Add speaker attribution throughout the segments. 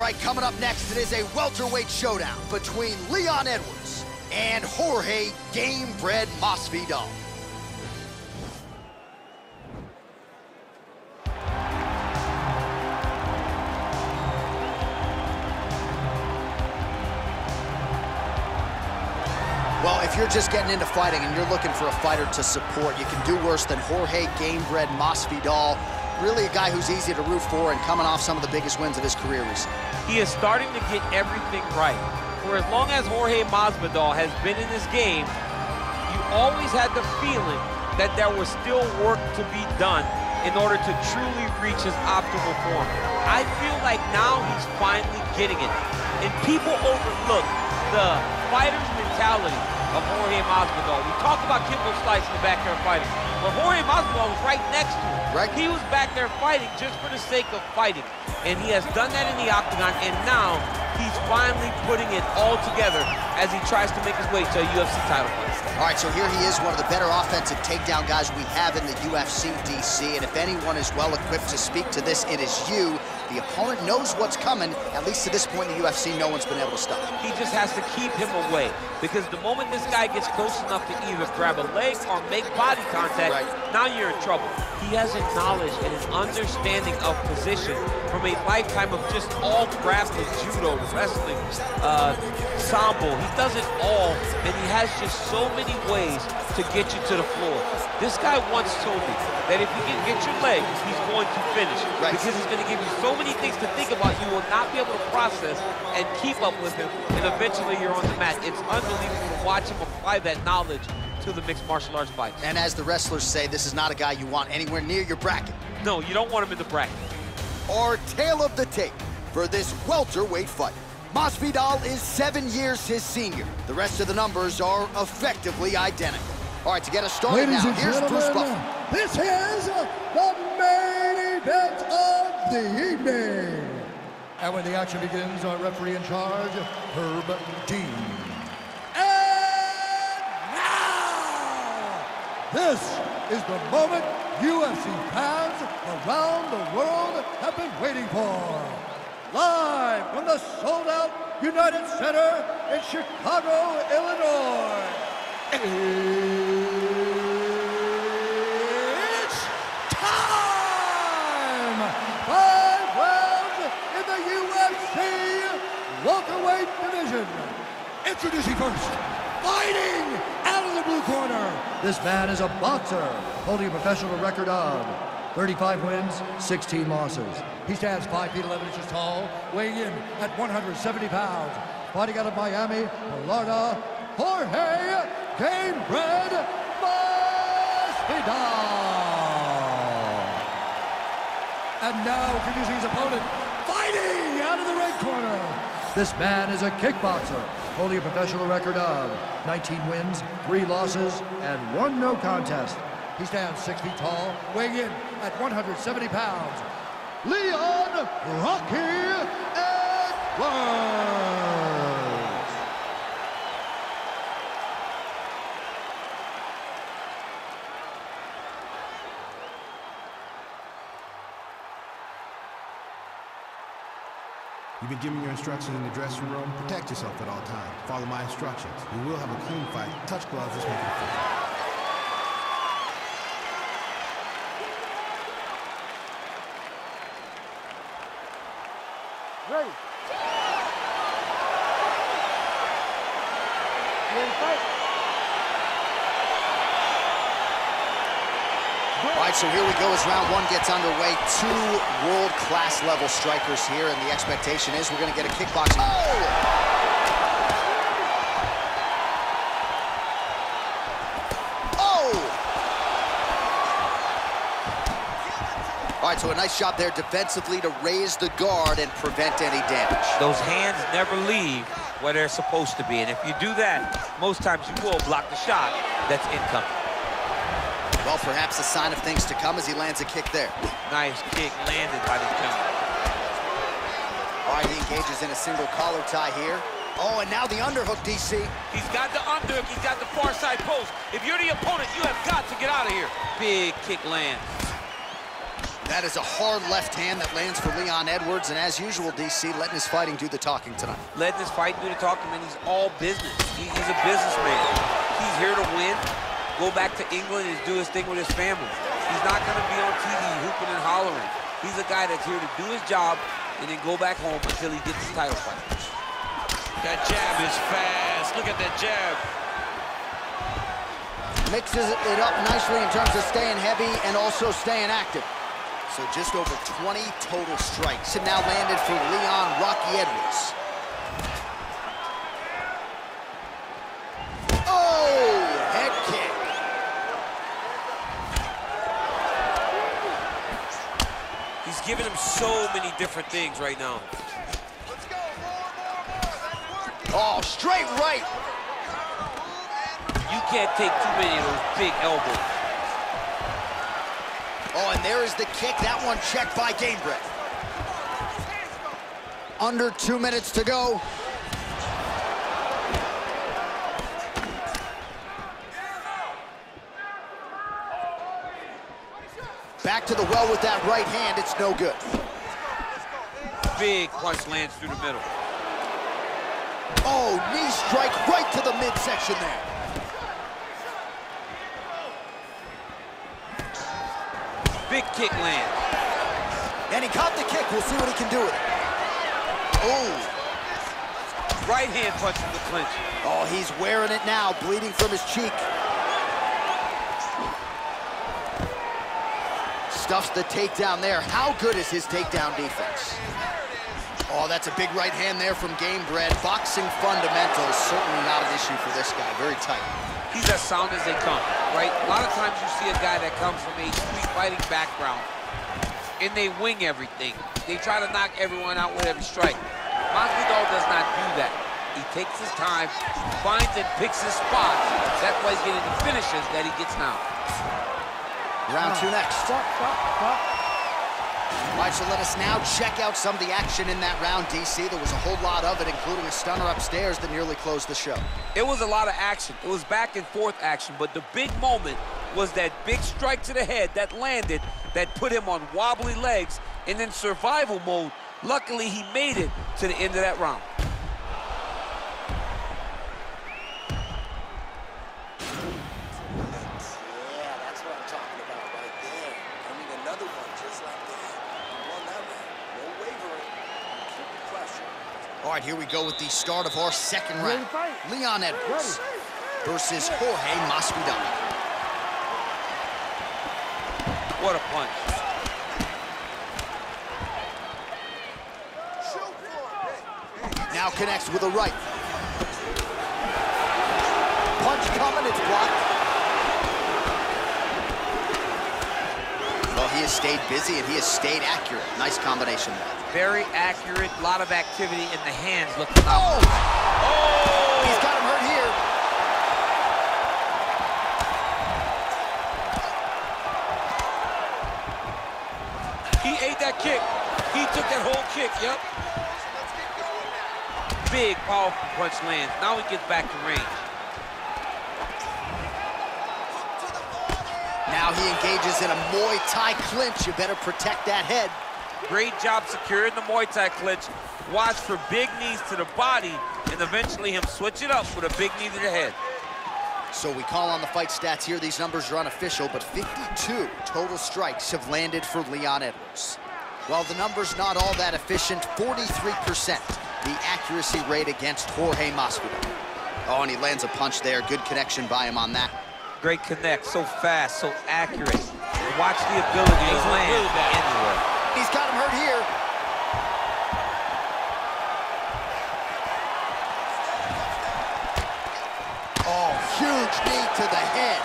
Speaker 1: All right, coming up next, it is a welterweight showdown between Leon Edwards and Jorge Gamebred Masvidal. Well, if you're just getting into fighting and you're looking for a fighter to support, you can do worse than Jorge Gamebred Masvidal. Really a guy who's easy to root for and coming off some of the biggest wins of his career recently.
Speaker 2: He is starting to get everything right. For as long as Jorge Masvidal has been in this game, you always had the feeling that there was still work to be done in order to truly reach his optimal form. I feel like now he's finally getting it. And people overlook the fighter's mentality of Jorge Masvidal. We talk about Kimbo Slice in the backyard fighting, but Jorge Masvidal was right next to him.
Speaker 1: Right.
Speaker 2: He was back there fighting just for the sake of fighting. And he has done that in the octagon, and now he's finally putting it all together as he tries to make his way to a UFC title fight.
Speaker 1: All right, so here he is, one of the better offensive takedown guys we have in the UFC, DC, and if anyone is well-equipped to speak to this, it is you. The opponent knows what's coming. At least to this point in the UFC, no one's been able to stop him.
Speaker 2: He just has to keep him away, because the moment this guy gets close enough to either grab a leg or make body contact, now you're in trouble. He has a knowledge and an understanding of position from a lifetime of just all grappling, judo, wrestling, sambo. He does it all, and he has just so many ways to get you to the floor. This guy once told me that if you can get your leg, he's going to finish. Because he's going to give you so many things to think about, you will not be able to process and keep up with him, and eventually you're on the mat. It's unbelievable to watch him apply that knowledge to the mixed martial arts fight.
Speaker 1: And as the wrestlers say, this is not a guy you want anywhere near your bracket.
Speaker 2: No, you don't want him in the bracket.
Speaker 1: Our tale of the tape for this welterweight fight. Masvidal is 7 years his senior. The rest of the numbers are effectively identical. All right, to get us started now, here's Bruce Buffer.
Speaker 3: This is the main event of the evening. And when the action begins, our referee in charge, Herb Dean. And now, this is the moment UFC fans around the world have been waiting for. Live from the sold-out United Center in Chicago, Illinois. It's time! 5 rounds in the UFC welterweight division. Introducing first, fighting out of the blue corner. This man is a boxer, holding a professional record of 35 wins, 16 losses. He stands 5 feet 11 inches tall, weighing in at 170 pounds. Fighting out of Miami, Florida, Jorge Gamebred Masvidal. And now introducing his opponent, fighting out of the red corner. This man is a kickboxer, holding a professional record of 19 wins, 3 losses, and 1 no contest. He stands 6 feet tall, weighing in at 170 pounds. Leon Rocky Edwards.
Speaker 4: You've been giving your instructions in the dressing room. Protect yourself at all times. Follow my instructions. We will have a clean fight. Touch gloves. Let's make it official.
Speaker 3: Ready. You ready to fight?
Speaker 1: All right, so here we go as round 1 gets underway. 2 world-class level strikers here, and the expectation is we're going to get a kickboxing. All right, so a nice job there defensively to raise the guard and prevent any damage.
Speaker 2: Those hands never leave where they're supposed to be, and if you do that, most times you will block the shot that's incoming.
Speaker 1: Well, perhaps a sign of things to come as he lands a kick there.
Speaker 2: Nice kick landed by the gentleman.
Speaker 1: All right, he engages in a single collar tie here. Oh, and now the underhook, DC.
Speaker 2: He's got the underhook, he's got the far side post. If you're the opponent, you have got to get out of here. Big kick lands.
Speaker 1: That is a hard left hand that lands for Leon Edwards, and as usual, DC letting his fighting do the talking tonight.
Speaker 2: Letting his fighting do the talking, man. He's all business. He's a businessman. He's here to win, go back to England and do his thing with his family. He's not going to be on TV hooping and hollering. He's a guy that's here to do his job and then go back home until he gets his title fight.
Speaker 5: That jab is fast. Look at that jab.
Speaker 1: Mixes it up nicely in terms of staying heavy and also staying active. So just over 20 total strikes have now landed for Leon "Rocky" Edwards. Oh, head kick.
Speaker 2: He's giving him so many different things right now.
Speaker 1: Oh, straight right.
Speaker 2: You can't take too many of those big elbows.
Speaker 1: Oh, and there is the kick. That one checked by Gamebred. Under 2 minutes to go. Back to the well with that right hand. It's no good.
Speaker 2: Big punch lands through the middle.
Speaker 1: Oh, knee strike right to the midsection there.
Speaker 2: Big kick lands.
Speaker 1: And he caught the kick. We'll see what he can do with it. Oh.
Speaker 2: Right hand punch in the clinch.
Speaker 1: Oh, he's wearing it now, bleeding from his cheek. Stuffs the takedown there. How good is his takedown defense? Oh, that's a big right hand there from Gamebred. Boxing fundamentals, certainly not an issue for this guy. Very tight.
Speaker 2: He's as sound as they come, right? A lot of times you see a guy that comes from a street fighting background and they wing everything. They try to knock everyone out with every strike. Massvidal does not do that. He takes his time, finds and picks his spots. That's why he's getting the finishes that he gets now.
Speaker 1: Round two next. Stop. All right, so let us now check out some of the action in that round, DC. There was a whole lot of it, including a stunner upstairs that nearly closed the show.
Speaker 2: It was a lot of action. It was back and forth action, but the big moment was that big strike to the head that landed, that put him on wobbly legs, and in survival mode, luckily he made it to the end of that round.
Speaker 1: All right, here we go with the start of our second round. Leon Edwards versus Jorge Masvidal.
Speaker 2: What a punch.
Speaker 1: Now connects with a right. Punch coming, it's blocked. Well, he has stayed busy and he has stayed accurate. Nice combination there.
Speaker 2: Very accurate, a lot of activity in the hands looking up.
Speaker 1: Oh! He's got him hurt here.
Speaker 2: He ate that kick. He took that whole kick, yep. Big, powerful punch lands. Now he gets back to range.
Speaker 1: Now he engages in a Muay Thai clinch. You better protect that head.
Speaker 2: Great job securing the Muay Thai clinch. Watch for big knees to the body and eventually him switch it up with a big knee to the head.
Speaker 1: So we call on the fight stats here. These numbers are unofficial, but 52 total strikes have landed for Leon Edwards. While the number's not all that efficient, 43% the accuracy rate against Jorge Masvidal. Oh, and he lands a punch there. Good connection by him on that.
Speaker 2: Great connect, so fast, so accurate. Watch the ability to land anywhere.
Speaker 1: He's got him hurt here. Oh, huge knee to the head.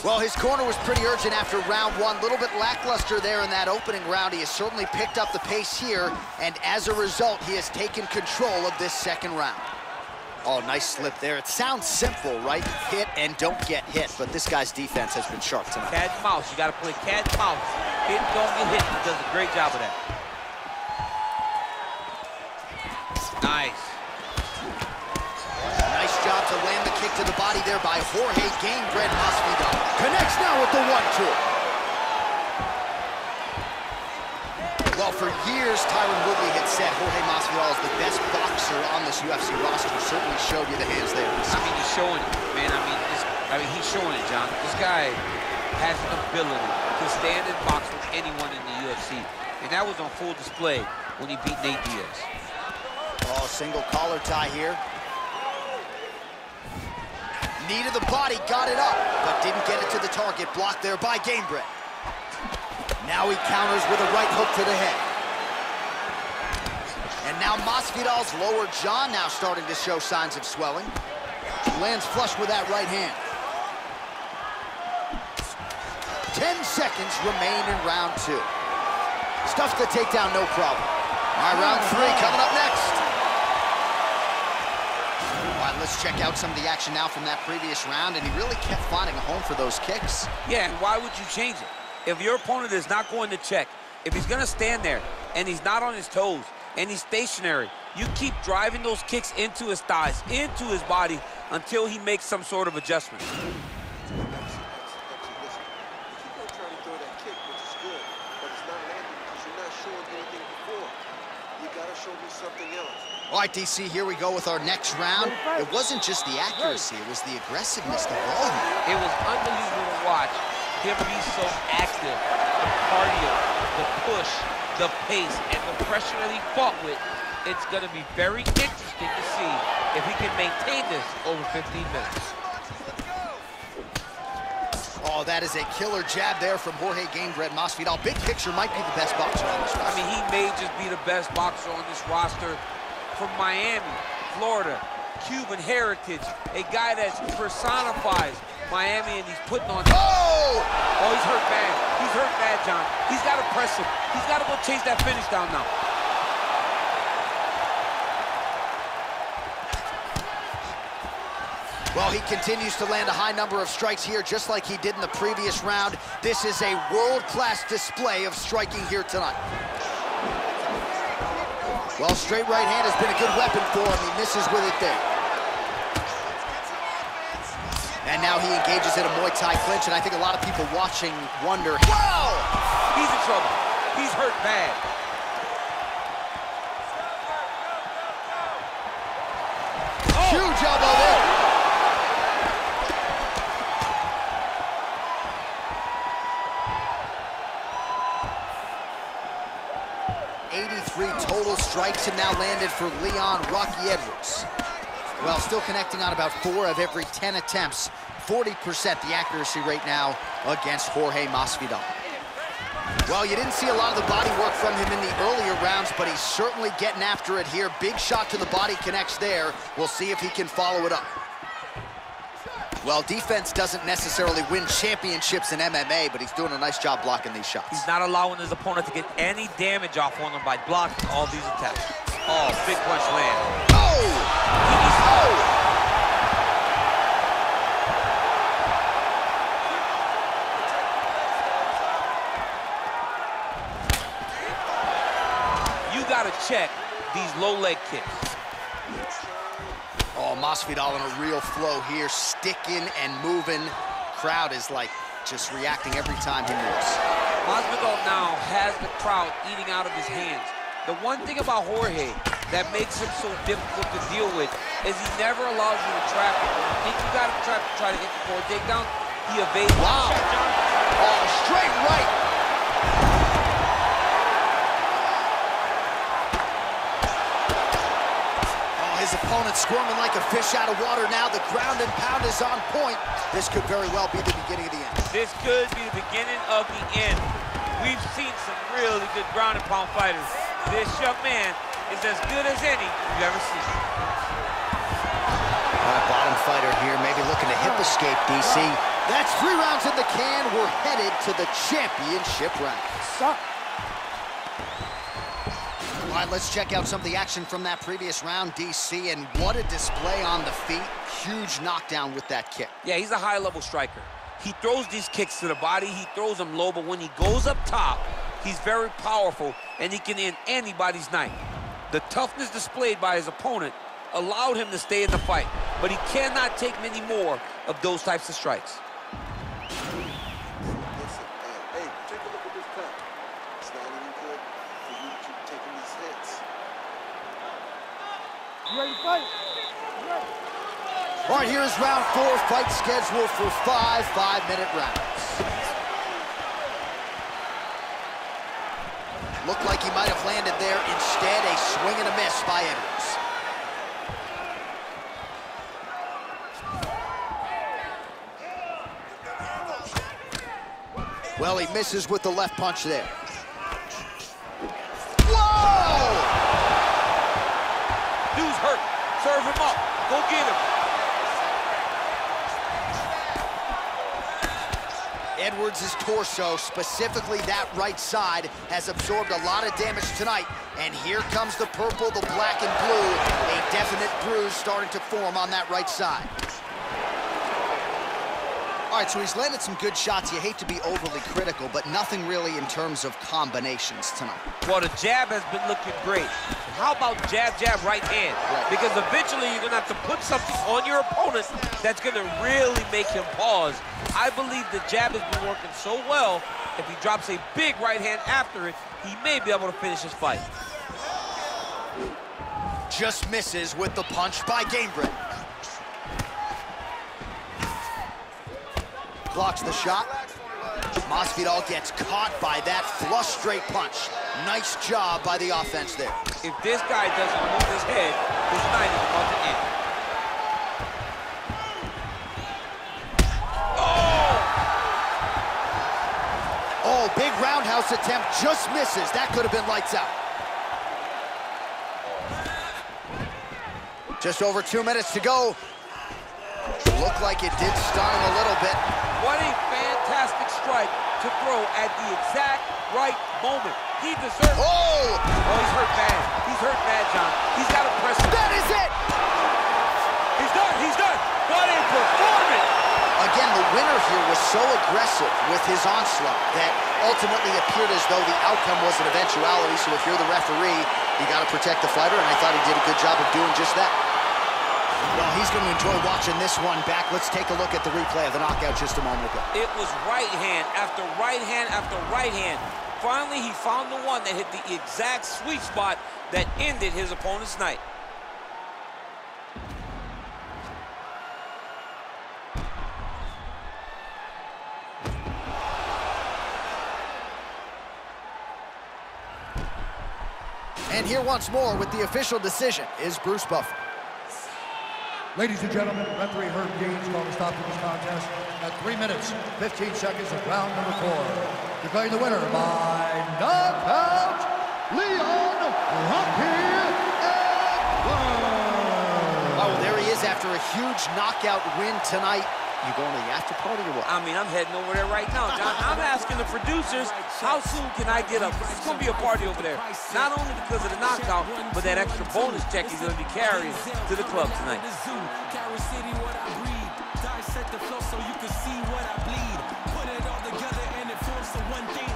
Speaker 1: Well, his corner was pretty urgent after round one. A little bit lackluster there in that opening round. He has certainly picked up the pace here, and as a result, he has taken control of this second round. Oh, nice slip there. It sounds simple, right? Hit and don't get hit, but this guy's defense has been sharp tonight.
Speaker 2: Cat and mouse. You got to play cat and mouse. Hit and don't get hit. He does a great job of that. Nice.
Speaker 1: Nice job to land the kick kick to the body there by Jorge Gamebred Masvidal. Connects now with the 1-2. Well, for years, Tyron Woodley had said Jorge Masvidal is the best boxer on this UFC roster. Certainly showed you the hands there.
Speaker 2: I mean, he's showing it, man. I mean, he's showing it, John. This guy has an ability to stand and box with anyone in the UFC. And that was on full display when he beat Nate Diaz.
Speaker 1: Oh, single collar tie here. Knee to the body, got it up, but didn't get it to the target. Blocked there by Gamebred. Now he counters with a right hook to the head. And now Masvidal's lower jaw now starting to show signs of swelling. Lands flush with that right hand. 10 seconds remain in round 2. Stuffs the takedown, no problem. All right, round 3 coming up next. All right, let's check out some of the action now from that previous round, and he really kept finding a home for those kicks.
Speaker 2: Yeah, and why would you change it? If your opponent is not going to check, if he's going to stand there and he's not on his toes and he's stationary, you keep driving those kicks into his thighs, into his body, until he makes some sort of adjustment.
Speaker 1: All right, DC, here we go with our next round. It wasn't just the accuracy, it was the aggressiveness, the volume.
Speaker 2: It was unbelievable to watch him be so active. The cardio, the push, the pace, and the pressure that he fought with. It's going to be very interesting to see if he can maintain this over 15 minutes.
Speaker 1: Oh, that is a killer jab there from Jorge Gamebred Masvidal. Big picture, might be the best boxer on this roster.
Speaker 2: I mean, he may just be the best boxer on this roster. From Miami, Florida, Cuban heritage, a guy that personifies Miami, and he's putting on...
Speaker 1: Oh!
Speaker 2: Oh, he's hurt bad. He's hurt bad, John. He's got to press him. He's got to go chase that finish down now.
Speaker 1: Well, he continues to land a high number of strikes here, just like he did in the previous round. This is a world-class display of striking here tonight. Well, straight right hand has been a good weapon for him. He misses with it there. And now he engages in a Muay Thai clinch, and I think a lot of people watching wonder, whoa!
Speaker 2: He's in trouble. He's hurt bad.
Speaker 1: Huge elbow there. Total strikes have now landed for Leon Rocky Edwards. Well, still connecting on about 4 of every 10 attempts. 40% the accuracy rate now against Jorge Masvidal. Well, you didn't see a lot of the body work from him in the earlier rounds, but he's certainly getting after it here. Big shot to the body connects there. We'll see if he can follow it up. Well, defense doesn't necessarily win championships in MMA, but he's doing a nice job blocking these shots.
Speaker 2: He's not allowing his opponent to get any damage off on him by blocking all these attacks. Oh, big punch land.
Speaker 1: Oh! Oh!
Speaker 2: You gotta check these low leg kicks.
Speaker 1: Oh, Masvidal in a real flow here, sticking and moving. Crowd is like just reacting every time he moves.
Speaker 2: Masvidal now has the crowd eating out of his hands. The one thing about Jorge that makes him so difficult to deal with is he never allows you to trap him. When you think you got him trapped to try to hit the forward takedown, he evades.
Speaker 1: Wow. Oh, straight right. His opponent squirming like a fish out of water now. The ground and pound is on point. This could very well be the beginning of the end.
Speaker 2: This could be the beginning of the end. We've seen some really good ground and pound fighters. This young man is as good as any you've ever seen.
Speaker 1: Bottom fighter here, maybe looking to hip escape, DC. That's 3 rounds in the can. We're headed to the championship round. All right, let's check out some of the action from that previous round, DC, and what a display on the feet. Huge knockdown with that kick.
Speaker 2: Yeah, he's a high-level striker. He throws these kicks to the body, he throws them low, but when he goes up top, he's very powerful, and he can end anybody's night. The toughness displayed by his opponent allowed him to stay in the fight. but he cannot take many more of those types of strikes.
Speaker 6: Listen, hey, take a look at this cut. It's not even good for you to keep taking these hits.
Speaker 3: You ready to fight?
Speaker 1: All right, here is round 4, fight scheduled for 5 5-minute rounds. Looked like he might have landed there. Instead, a swing and a miss by Edwards. Well, he misses with the left punch there. Whoa!
Speaker 2: Dude's hurt. Serve him up. Go get him.
Speaker 1: Edwards' torso, specifically that right side, has absorbed a lot of damage tonight. And here comes the purple, the black, and blue. A definite bruise starting to form on that right side. All right, so he's landed some good shots. You hate to be overly critical, but nothing really in terms of combinations tonight.
Speaker 2: Well, the jab has been looking great. How about jab, jab, right hand?
Speaker 1: Right.
Speaker 2: Because eventually you're going to have to put something on your opponent that's going to really make him pause. I believe the jab has been working so well, if he drops a big right hand after it, he may be able to finish his fight.
Speaker 1: Just misses with the punch by Gamebred. Blocks the shot. Masvidal gets caught by that flush straight punch. Nice job by the offense there.
Speaker 2: If this guy doesn't move his head, his night is about to end.
Speaker 1: Oh, big roundhouse attempt, just misses. That could have been lights out. Just over 2 minutes to go. Looked like it did stun him a little bit.
Speaker 2: What a fantastic strike to throw at the exact right moment. He deserves it.
Speaker 1: Oh!
Speaker 2: Oh, he's hurt bad. He's hurt bad, John. He's got to press him.
Speaker 1: That is it!
Speaker 2: He's done. He's done. What a performance!
Speaker 1: Again, the winner here was so aggressive with his onslaught that ultimately appeared as though the outcome was an eventuality. So if you're the referee, you got to protect the fighter, and I thought he did a good job of doing just that. Well, he's going to enjoy watching this one back. Let's take a look at the replay of the knockout just a moment ago.
Speaker 2: It was right hand after right hand after right hand. Finally, he found the one that hit the exact sweet spot that ended his opponent's night.
Speaker 1: And here once more with the official decision is Bruce Buffer.
Speaker 3: Ladies and gentlemen, referee Herb Dean's called a stop to this contest at 3 minutes, 15 seconds of round number 4. Declaring the winner by knockout, Leon Rocky Edwards.
Speaker 1: Oh, there he is after a huge knockout win tonight. You going to the after party or what?
Speaker 2: I mean, I'm heading over there right now, John. I'm asking the producers, how soon can I get up? It's going to be a party over there. Not only because of the knockout, but that extra bonus check he's going to be carrying to the club tonight.
Speaker 7: Dissect the flow so you can see what I bleed. Put it all together and it forms the one thing.